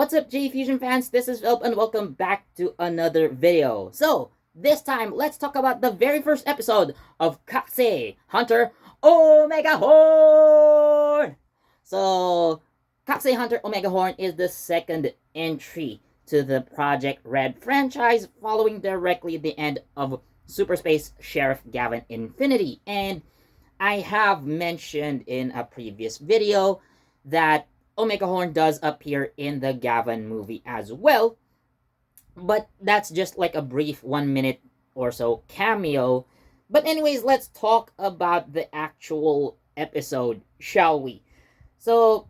What's up, JEFusion fans? This is Philip and welcome back to another video. So, this time, let's talk about the very first episode of Kakusei Hunter Omegahorn! So, Kakusei Hunter Omegahorn is the second entry to the Project Red franchise, following directly the end of Super Space Sheriff Gavin Infinity. And I have mentioned in a previous video that Omegahorn does appear in the Gavin movie as well, but that's just like a brief 1 minute or so cameo. But anyways, let's talk about the actual episode, shall we? So,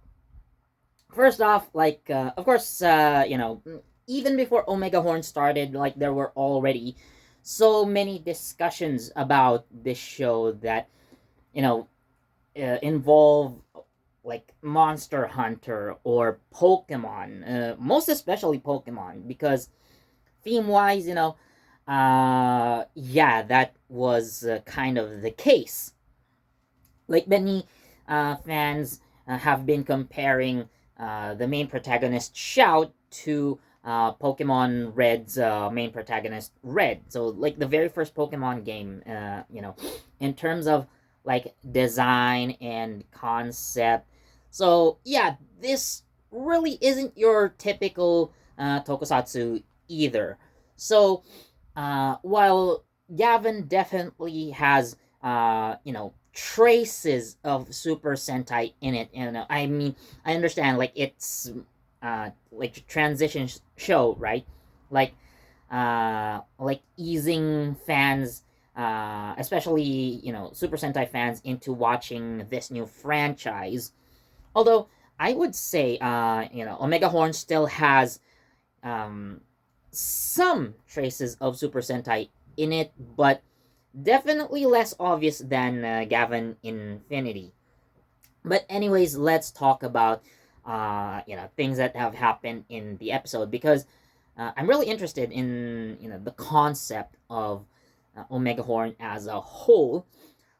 first off, of course, even before Omegahorn started, like, there were already so many discussions about this show that, involve like Monster Hunter or Pokemon, most especially Pokemon, because theme wise, yeah, that was kind of the case. Like many fans have been comparing the main protagonist Shout to Pokemon Red's main protagonist Red. So, like the very first Pokemon game, in terms of like design and concept. So yeah, this really isn't your typical tokusatsu either. So while Gavin definitely has traces of Super Sentai in it, I mean, I understand, like, it's like transition show, right? Like like easing fans, especially Super Sentai fans, into watching this new franchise. Although I would say, Omega Horn still has um, some traces of Super Sentai in it, but definitely less obvious than Gavin Infinity. But anyways, let's talk about things that have happened in the episode, because I'm really interested in the concept of Omega Horn as a whole.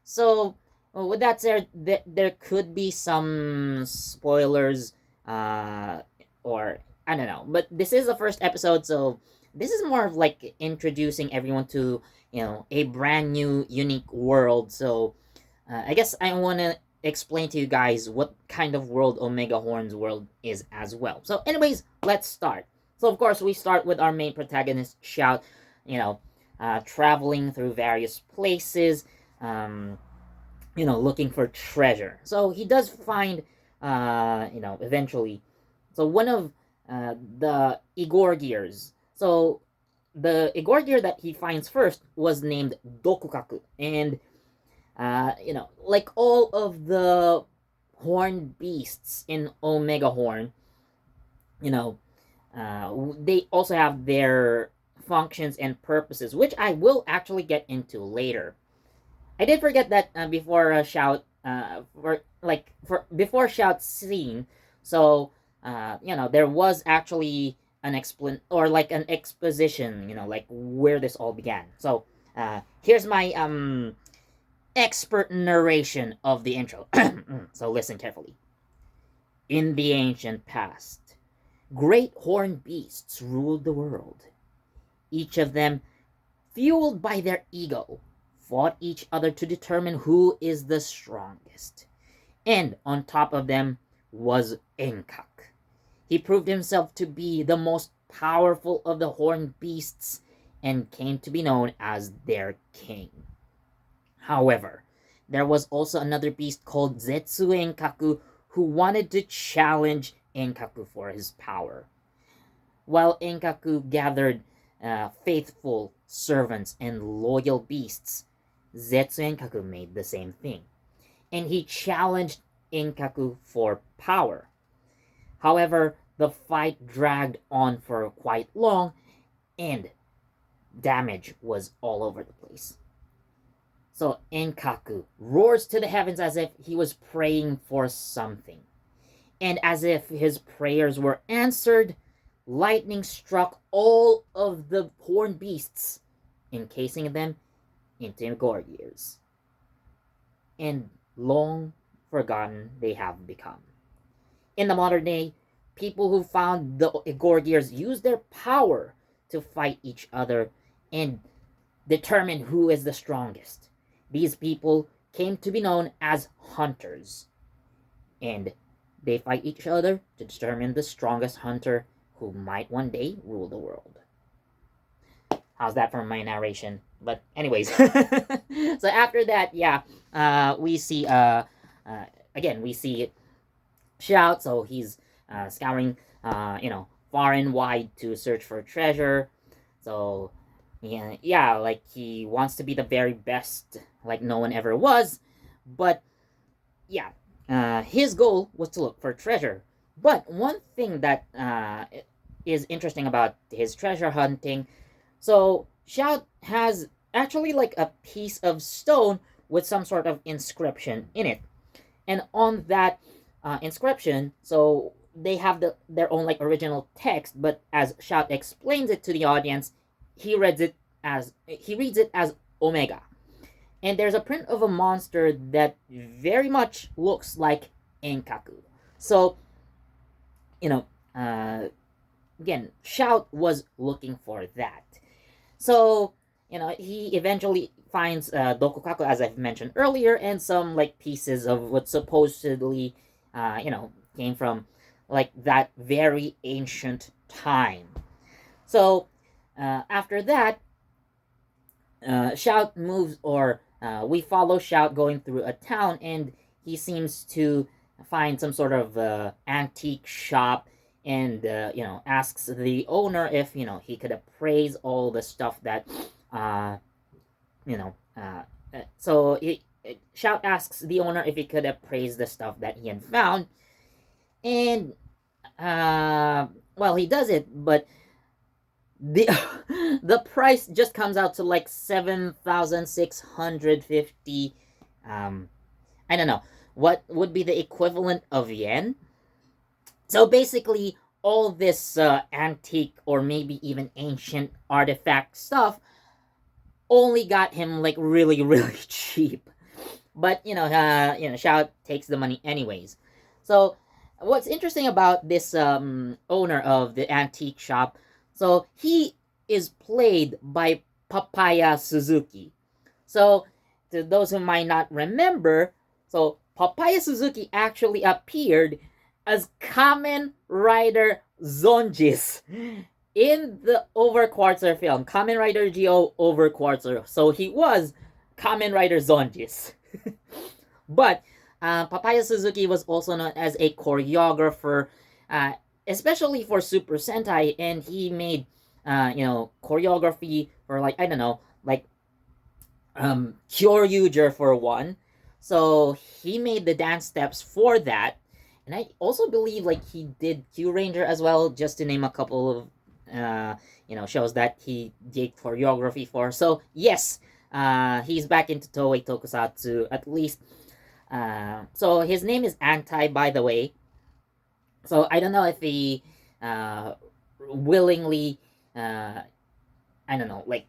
So, with that said, there could be some spoilers, or I don't know. But this is the first episode, so this is more of like introducing everyone to a brand new, unique world. So, I guess I want to explain to you guys what kind of world Omega Horn's world is as well. So, anyways, let's start. So, of course, we start with our main protagonist, Shout, traveling through various places, looking for treasure. So he does find, eventually. So one of the Igor gears. So the Igor gear that he finds first was named Dokukaku, and like all of the horned beasts in Omega Horn, they also have their functions and purposes, which I will actually get into later. I did forget that before Shout, for before Shout scene. So there was actually an exposition, like where this all began. So here's my expert narration of the intro. So listen carefully. In the ancient past, great horned beasts ruled the world. Each of them, fueled by their ego, fought each other to determine who is the strongest. And on top of them was Enkak. He proved himself to be the most powerful of the horned beasts and came to be known as their king. However, there was also another beast called Zetsu Enkaku who wanted to challenge Enkaku for his power. While Enkaku gathered faithful servants and loyal beasts, Zetsu Enkaku made the same thing, and he challenged Enkaku for power. However, the fight dragged on for quite long, and damage was all over the place. So Enkaku roars to the heavens as if he was praying for something. And as if his prayers were answered, lightning struck all of the horned beasts, encasing them into gore years. And long forgotten they have become. In the modern day, people who found the Gorgiers used their power to fight each other and determine who is the strongest. These people came to be known as hunters, and they fight each other to determine the strongest hunter who might one day rule the world. How's that for my narration? But anyways, so after that, yeah, we see again we see Shout. So he's scouring, far and wide to search for treasure. So yeah, like he wants to be the very best, like no one ever was. But yeah, his goal was to look for treasure. But one thing that is interesting about his treasure hunting, so Shout has actually like a piece of stone with some sort of inscription in it, and on that inscription, so they have their own like original text, but as Shout explains it to the audience, he reads it as Omega. And there's a print of a monster that very much looks like Enkaku. So, you know, again, Shout was looking for that. So, he eventually finds Dokukaku, as I've mentioned earlier, and some like pieces of what supposedly, came from like that very ancient time. So, after that, Shout moves, or we follow Shout going through a town, and he seems to find some sort of antique shop, and asks the owner if he could appraise all the stuff that so Shout asks the owner if he could appraise the stuff that he had found, and well, he does it, but the the price just comes out to like 7,650. I don't know what would be the equivalent of yen. So basically, all this antique or maybe even ancient artifact stuff only got him like really really cheap. But Shout takes the money anyways. So what's interesting about this owner of the antique shop, so he is played by Papaya Suzuki. So to those who might not remember, so Papaya Suzuki actually appeared as Kamen Rider Zonjis in the Overquarter film, Kamen Rider Geo Overquarter. So he was Kamen Rider Zonjis. But Papaya Suzuki was also known as a choreographer, especially for Super Sentai, and he made choreography for like I don't know, like Kyoryuger for one. So he made the dance steps for that, and I also believe like he did Q Ranger as well, just to name a couple of shows that he did choreography for. So yes, he's back into Toei Tokusatsu at least. So his name is Anti, by the way. So I don't know if he willingly, I don't know, like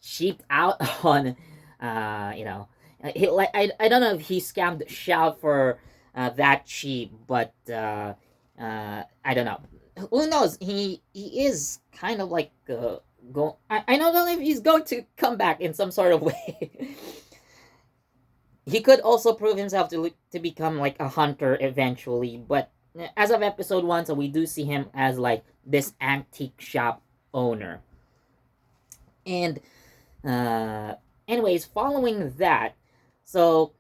cheaped out on, he like I don't know if he scammed Shout for that cheap, but I don't know. Who knows? He is kind of like I don't know if he's going to come back in some sort of way. He could also prove himself to become like a hunter eventually, but as of episode 1, so we do see him as like this antique shop owner. And anyways, following that, so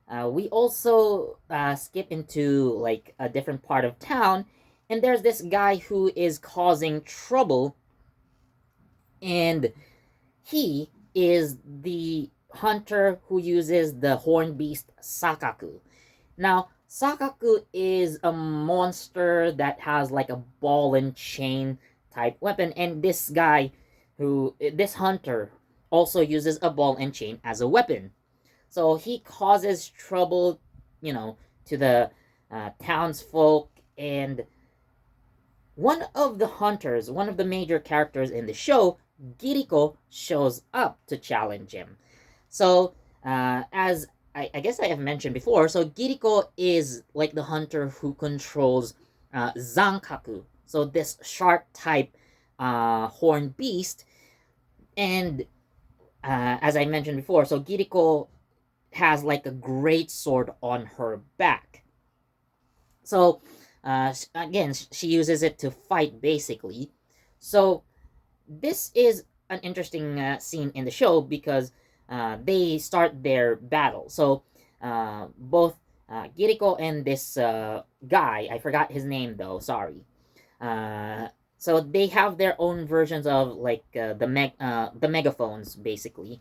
we also skip into like a different part of town, and there's this guy who is causing trouble, and he is the hunter who uses the horn beast Sakaku. Now, Sakaku is a monster that has like a ball and chain type weapon, and this hunter also uses a ball and chain as a weapon. So he causes trouble, to the townsfolk, and one of the major characters in the show, Giriko, shows up to challenge him. So, as I guess I have mentioned before, so Giriko is like the hunter who controls Zankaku. So this shark type horned beast, and as I mentioned before, so Giriko has like a great sword on her back. So again, she uses it to fight basically. So this is an interesting scene in the show because they start their battle. So both Giriko and this guy, I forgot his name though, sorry. Uh, so they have their own versions of like the megaphones basically.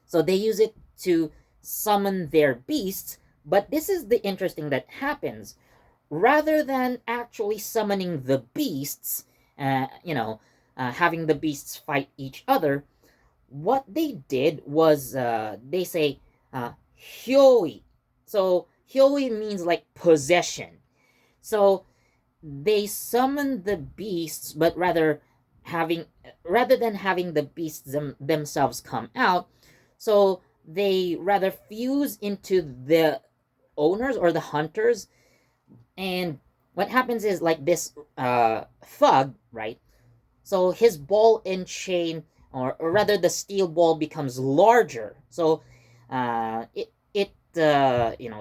So they use it to summon their beasts, but this is the interesting that happens. Rather than actually summoning the beasts, having the beasts fight each other, what they did was they say hyoi. So hyoi means like possession. So they summon the beasts, but rather than having the beasts themselves come out, so they rather fuse into the owners or the hunters. And what happens is like this thug, right? So his ball and chain, or rather the steel ball becomes larger. So it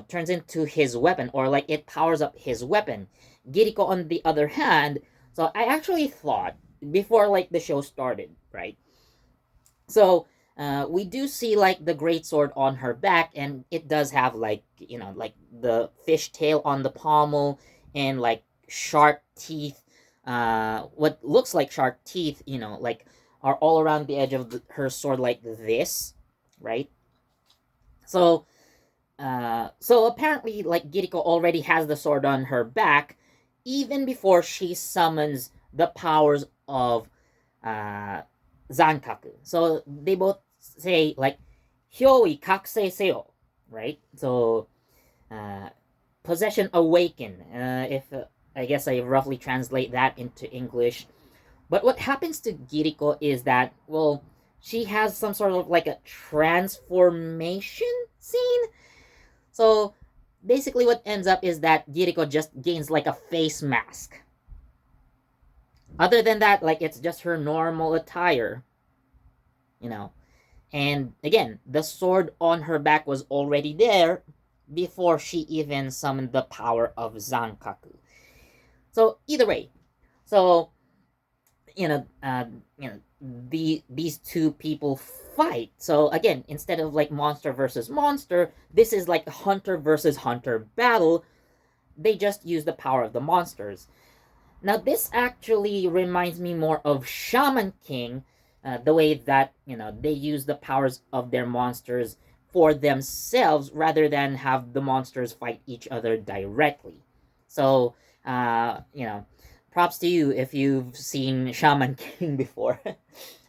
turns into his weapon, or like it powers up his weapon. Giriko, on the other hand, so I actually thought before like the show started, right? So we do see like the great sword on her back, and it does have like like the fish tail on the pommel, and like shark teeth, what looks like shark teeth, like are all around the edge of her sword like this, right? So so apparently like Giriko already has the sword on her back even before she summons the powers of uh, Zankaku. So they both say like Hyoi Kakusei Seo, right? So uh, possession awaken. If I guess I roughly translate that into English. But what happens to Giriko is that, well, she has some sort of like a transformation scene. So basically, what ends up is that Giriko just gains like a face mask. Other than that, like it's just her normal attire, you know. And again, the sword on her back was already there before she even summoned the power of Zankaku. So either way, so you know, uh, these two people fight. So again, instead of like monster versus monster, this is like a hunter versus hunter battle. They just use the power of the monsters. Now, this actually reminds me more of Shaman King, the way that they use the powers of their monsters for themselves rather than have the monsters fight each other directly. So, props to you if you've seen Shaman King before.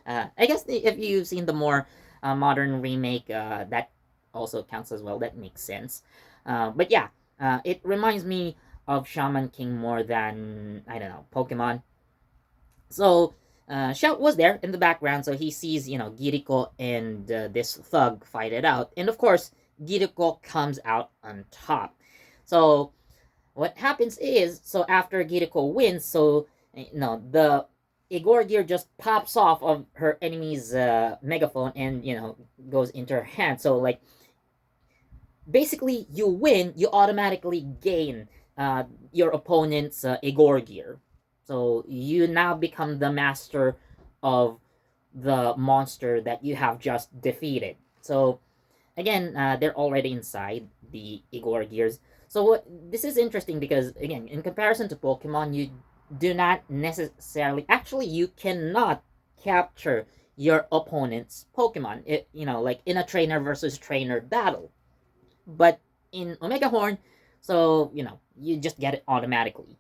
I guess if you've seen the more modern remake, that also counts as well. That makes sense. But yeah, it reminds me of Shaman King more than, I don't know, Pokemon. So Shout was there in the background, so he sees Giriko and this thug fight it out, and of course Giriko comes out on top. So what happens is, so after Giriko wins, so the Igor gear just pops off of her enemy's megaphone and goes into her hand. So like basically you win, you automatically gain your opponent's Igor gear. So you now become the master of the monster that you have just defeated. So again, they're already inside the Igor gears. So this is interesting because again, in comparison to Pokemon, you do not necessarily, actually, you cannot capture your opponent's Pokemon. Like in a trainer versus trainer battle. But in Omegahorn, so you just get it automatically.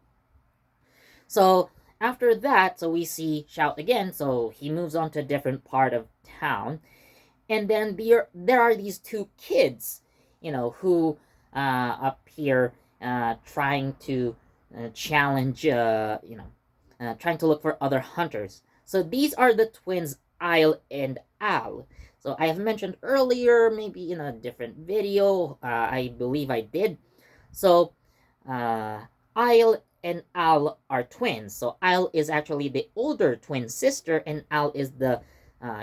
So after that, so we see Shout again. So he moves on to a different part of town, and then there are these two kids, who appear trying to challenge, trying to look for other hunters. So these are the twins Isle and Al. So I have mentioned earlier, maybe in a different video, I believe I did. So Isle and Al are twins. So Isle is actually the older twin sister, and Al is the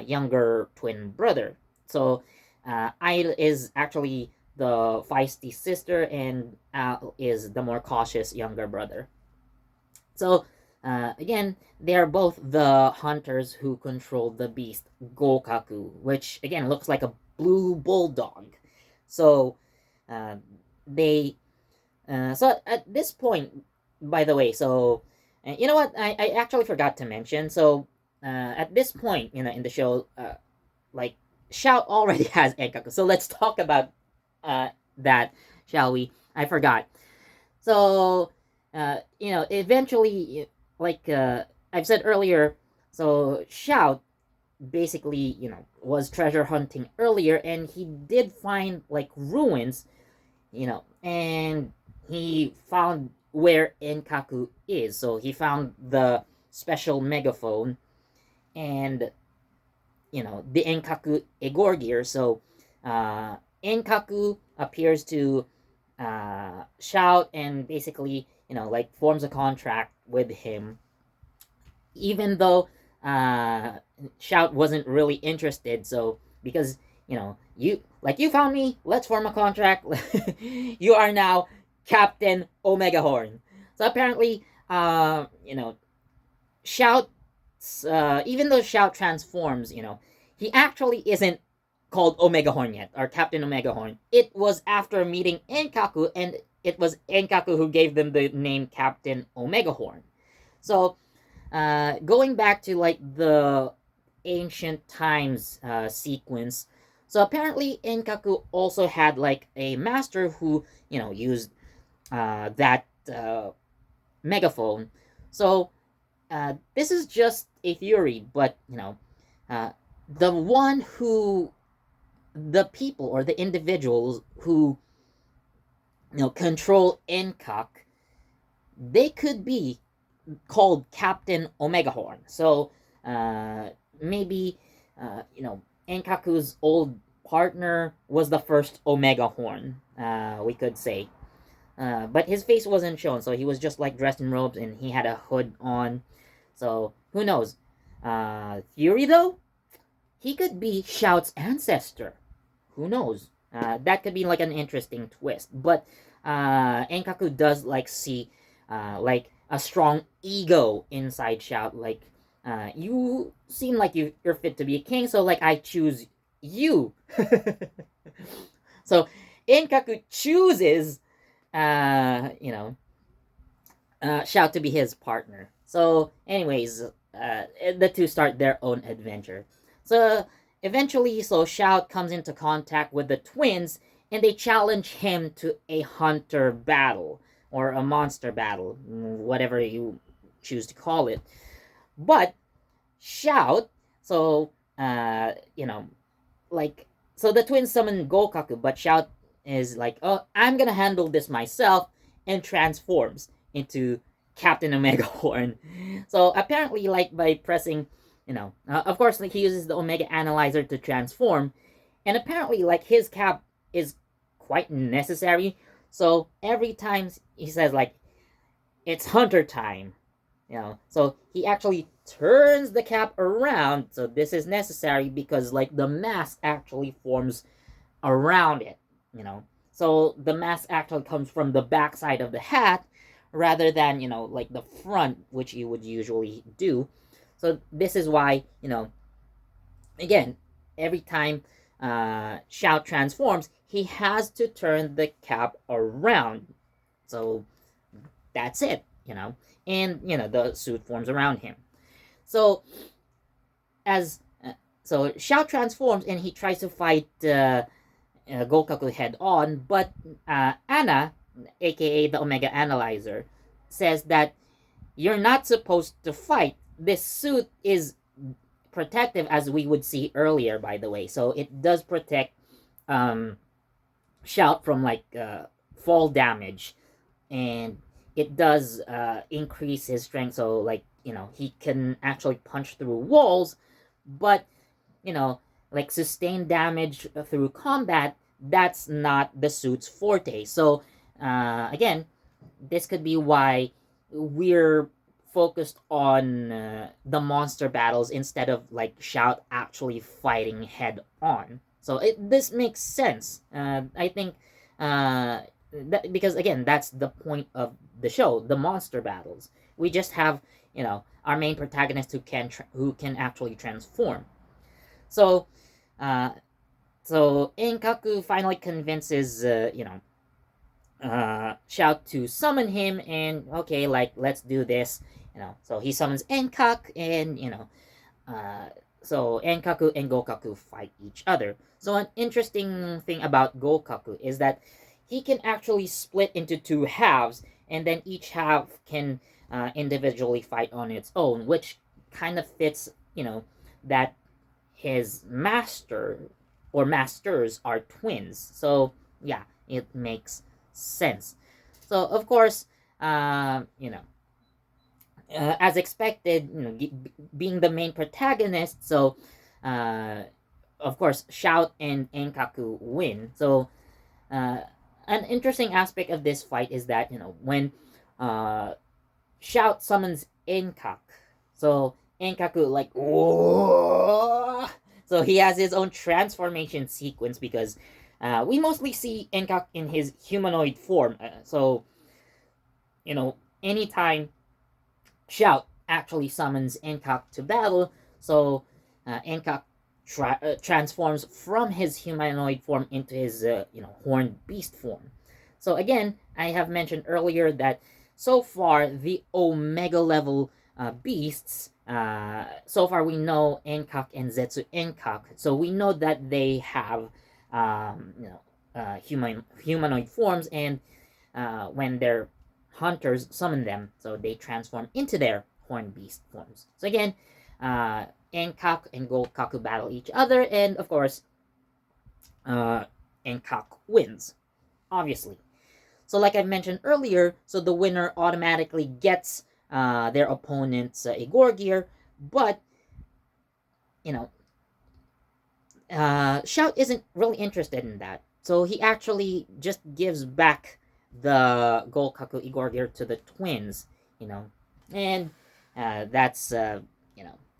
younger twin brother. So Isle is actually the feisty sister, and Al is the more cautious younger brother. So again, they are both the hunters who control the beast Gokaku, which again looks like a blue bulldog. So uh, they so at this point, by the way, so you know what? I actually forgot to mention. So at this point, in the show, like Shout already has Enkaku. So let's talk about that, shall we? I forgot. So eventually, like I've said earlier, so Shout basically was treasure hunting earlier, and he did find like ruins, and he found where Enkaku is. So he found the special megaphone and the Enkaku Egor gear. So Enkaku appears to shout and basically like forms a contract with him, even though Shout wasn't really interested. So because you found me, let's form a contract. You are now Captain Omegahorn. So apparently, Shout, even though Shout transforms, he actually isn't called Omegahorn yet, or Captain Omegahorn. It was after meeting Enkaku, and it was Enkaku who gave them the name Captain Omegahorn. So, going back to like the ancient times sequence, so apparently Enkaku also had like a master who used that megaphone. So this is just a theory, but uh, the one who the people or the individuals who control Enkak, they could be called Captain Omegahorn. So maybe Enkaku's old partner was the first Omegahorn, we could say. But his face wasn't shown, so he was just like dressed in robes and he had a hood on. So who knows? Theory though, he could be Shout's ancestor. Who knows? That could be like an interesting twist. But Enkaku does like see like a strong ego inside Shout. Like you seem like you're fit to be a king, so like I choose you. So Enkaku chooses Shout to be his partner. So, anyways, the two start their own adventure. So, eventually, so Shout comes into contact with the twins, and they challenge him to a hunter battle or a monster battle, whatever you choose to call it. But Shout, so like so the twins summon Gokaku, but Shout is like, oh, I'm gonna handle this myself, and transforms into Captain Omega Horn. So apparently, like by pressing, of course, like he uses the Omega Analyzer to transform, and apparently, like his cap is quite necessary. So every time he says like, it's hunter time, so he actually turns the cap around. So this is necessary because like the mask actually forms around it, so the mask actually comes from the backside of the hat rather than like the front, which you would usually do. So this is why again, every time Shout transforms, he has to turn the cap around. So that's it, and the suit forms around him. So as so Shout transforms and he tries to fight Gokaku head on, but Anna, aka the Omega Analyzer, says that you're not supposed to fight. This suit is protective, as we would see earlier, by the way. So it does protect Shout from like fall damage, and it does increase his strength. So like he can actually punch through walls, but like sustained damage through combat, that's not the suit's forte. So again, this could be why we're focused on the monster battles instead of like Shout actually fighting head on. So this makes sense. I think because again, that's the point of the show, the monster battles. We just have our main protagonist who can actually transform. So uh, Enkaku finally convinces Shout to summon him, and okay, like let's do this. So he summons Enkak, and so Enkaku and Gokaku fight each other. So an interesting thing about Gokaku is that he can actually split into two halves, and then each half can individually fight on its own, which kind of fits, that his master or masters are twins. So yeah, it makes sense. So of course, as expected, being the main protagonist, so uh, of course, Shout and Enkaku win. So uh, an interesting aspect of this fight is that when uh, Shout summons Enkak, so Enkaku like whoa! So he has his own transformation sequence because we mostly see Enkak in his humanoid form. So anytime Shout actually summons Enkak to battle, so Enkak transforms from his humanoid form into his horned beast form. So again, I have mentioned earlier that so far the Omega level beasts. So far we know Enkak and Zetsu Enkak, so we know that they have humanoid forms, and when their hunters summon them, so they transform into their horned beast forms. So again, Enkak and Gokaku battle each other, and of course, uh, Enkak wins, obviously. So like I mentioned earlier, so the winner automatically gets their opponent's Igor gear, but you know, Shout isn't really interested in that. So he actually just gives back the Golkaku Igor gear to the twins, you know, and that's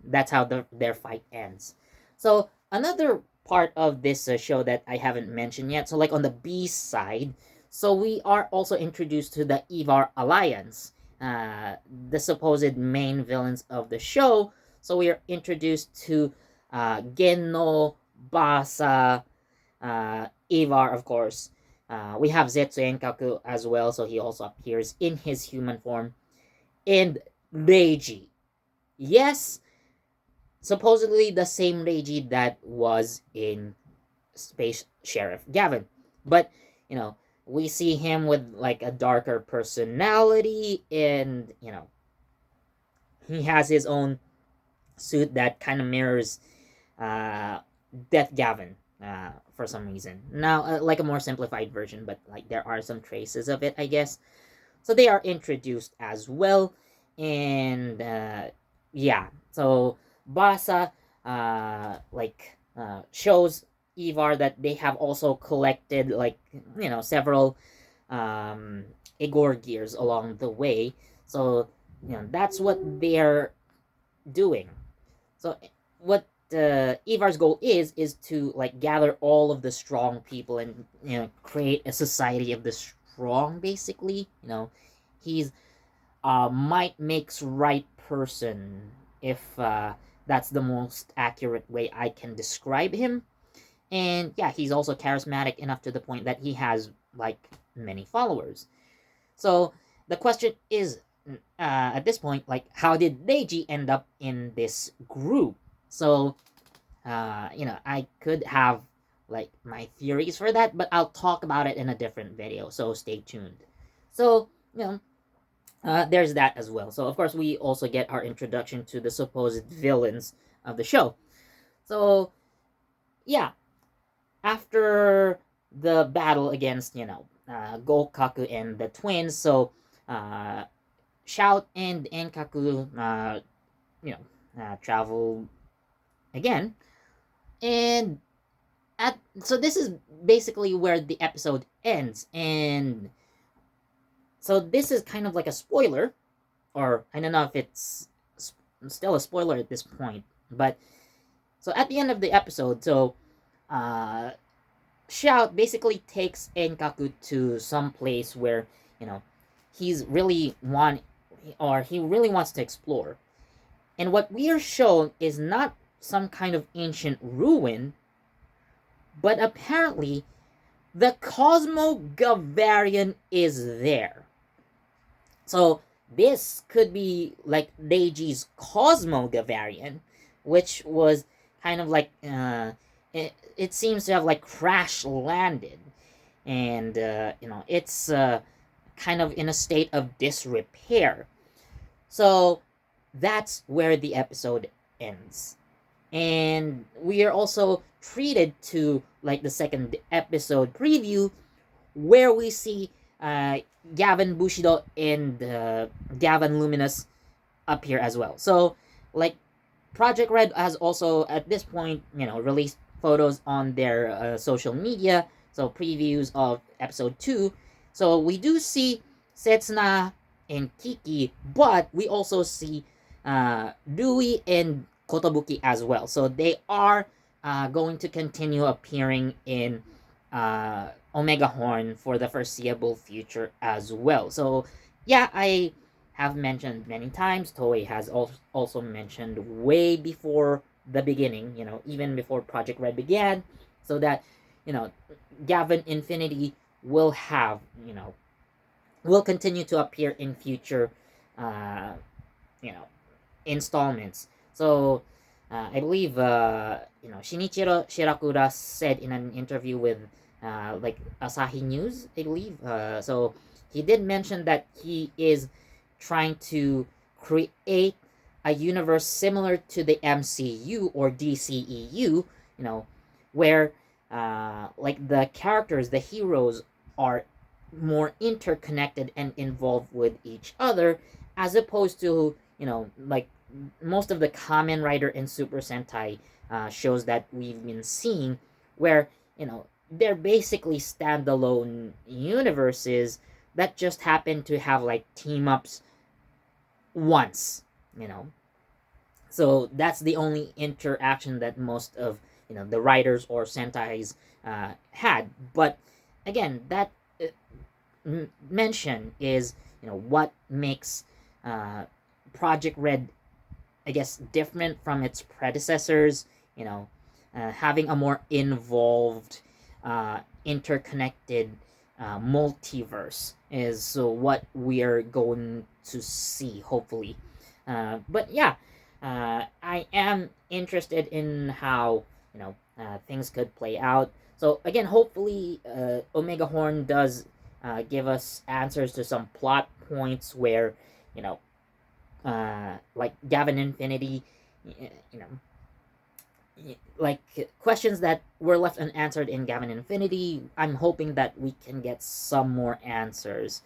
that's how their fight ends. So another part of this show that I haven't mentioned yet. So like on the B side, so we are also introduced to the Ivar Alliance, the supposed main villains of the show. So we are introduced to Genno, Basa, Ivar, of course. We have Zetsu Enkaku as well, so he also appears in his human form. And Reiji. Yes, supposedly the same Reiji that was in Space Sheriff Gavin. But, you know, we see him with like a darker personality, and, he has his own suit that kind of mirrors uh, Death Gavin for some reason. Now, like a more simplified version, but like there are some traces of it, I guess. So they are introduced as well, and yeah. So Basa shows Ivar that they have also collected like several Igor gears along the way. So that's what they're doing. So what Ivar's goal is to like gather all of the strong people and create a society of the strong. Basically, he's might makes right person, if that's the most accurate way I can describe him. And yeah, he's also charismatic enough to the point that he has like many followers. So the question is, at this point, like, how did Neji end up in this group? So, I could have like my theories for that, but I'll talk about it in a different video. So stay tuned. So, there's that as well. So of course we also get our introduction to the supposed villains of the show. So yeah, after the battle against Gokaku and the twins, so uh, Shout and Enkaku travel again, and so this is basically where the episode ends, and So this is kind of like a spoiler, or I don't know if it's still a spoiler at this point, but so at the end of the episode, so uh, Shout basically takes Enkaku to some place where, you know, he's really want or he really wants to explore. And what we are shown is not some kind of ancient ruin, but apparently the Cosmogavarian is there. So this could be like Deiji's Cosmogavarian, which was kind of like it seems to have like crash landed, and it's kind of in a state of disrepair. So that's where the episode ends. And we are also treated to like the second episode preview where we see Gavin Bushido and Gavin Luminous appear as well. So, like, Project Red has also, at this point, released photos on their social media, so previews of episode 2. So, we do see Setsuna and Kiki, but we also see Dewey and Kotobuki as well. So, they are going to continue appearing in Omegahorn for the foreseeable future as well. So, yeah, I have mentioned many times. Toei has also mentioned way before the beginning, even before Project Red began, so that, Gavin Infinity will have, will continue to appear in future, uh, you know, installments. So, I believe, Shinichiro Shirakura said in an interview with, like, Asahi News, I believe. So, he did mention that he is trying to create a universe similar to the MCU or DCEU, where like the characters, the heroes are more interconnected and involved with each other, as opposed to, like most of the Kamen Rider and Super Sentai shows that we've been seeing, where, they're basically standalone universes that just happen to have like team ups once, so that's the only interaction that most of the writers or sentais had. But again, that mention is what makes Project Red, I guess, different from its predecessors. Having a more involved, interconnected multiverse is what we are going to see, hopefully. But yeah, I am interested in how things could play out. So again, hopefully, Omegahorn does give us answers to some plot points where like Gavin Infinity, you know, like questions that were left unanswered in Gavin Infinity. I'm hoping that we can get some more answers,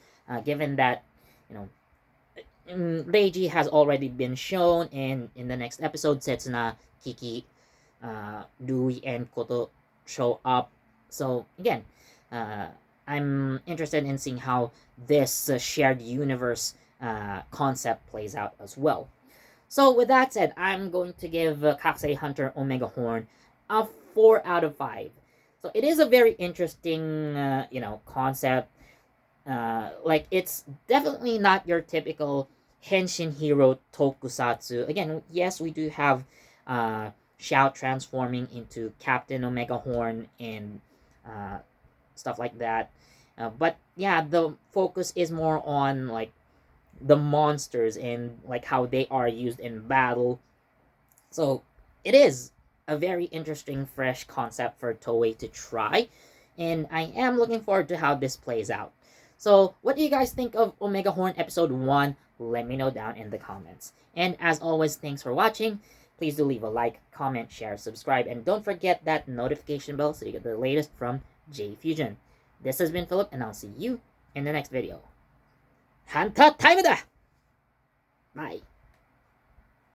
given that Reiji has already been shown, and in the next episode, Setsuna, Kiki, Dewey, and Koto show up. So again, I'm interested in seeing how this shared universe concept plays out as well. So with that said, I'm going to give Kakusei Hunter Omegahorn a 4 out of 5. So it is a very interesting, concept. Like, it's definitely not your typical Henshin hero tokusatsu. Again, yes, we do have Shout transforming into Captain Omegahorn and stuff like that. But yeah, the focus is more on like the monsters and like how they are used in battle. So it is a very interesting, fresh concept for Toei to try, and I am looking forward to how this plays out. So, what do you guys think of Omegahorn Episode 1? Let me know down in the comments. And as always, thanks for watching. Please do leave a like, comment, share, subscribe, and don't forget that notification bell so you get the latest from JEFusion. This has been Philip, and I'll see you in the next video. Hunter time da! Bye!